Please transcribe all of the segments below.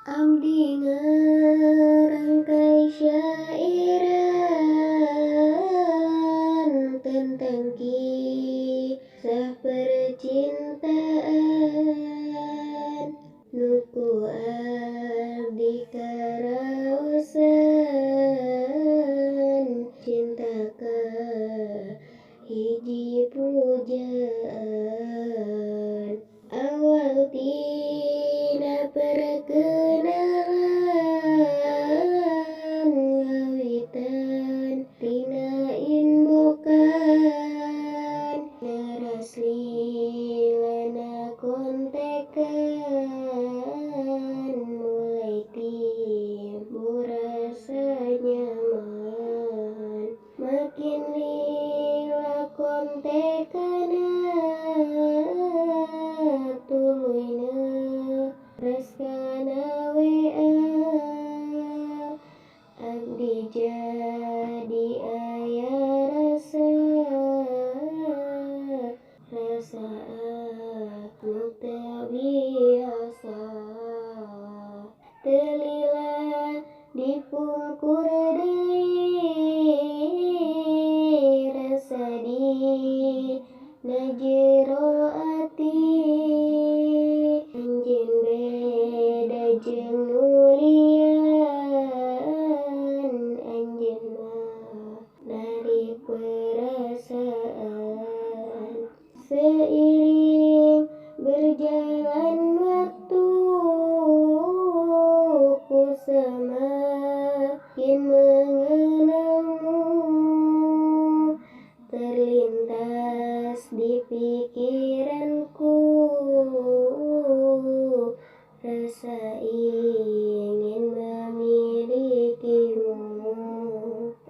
Abdi ngarangkai syairan tentang kisah percintaan nuku abdi karaosan cinta ka hiji pujaan awal tina perkenalan ngawitan tina inbokan neras lilana kontekan mulai timbul rasa nyaman makin lila kontekana tuluyna reskana WA abdi jadi aya rasa anu teu biasa teu lila dipungkur deui rasa dina jero ati anjeun beda jeung nulian anjeun mah narik perasaan seiring berjalan waktu ku semakin mengenalmu terlintas di pikiranku rasa ingin memilikimu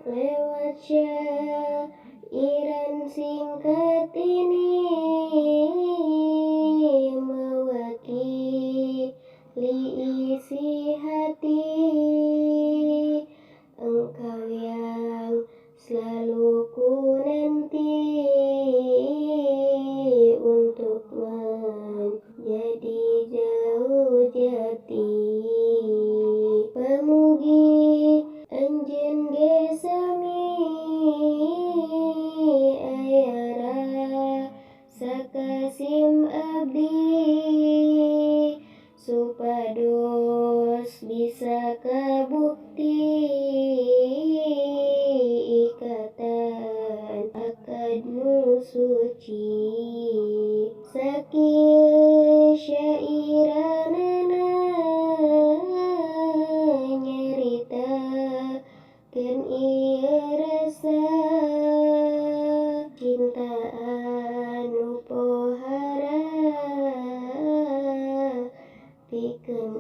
lewat syairan singkat ini mewakili isi hati engkau yang selalu ku nanti untuk menjadi jauh jati pamugi anjeun ge sami aya rasa kasim abdi supados bisa kabukti ikatan akadmu suci sakieu syairanana nyaritakeun ieu rasa cinta anu pohara pikeun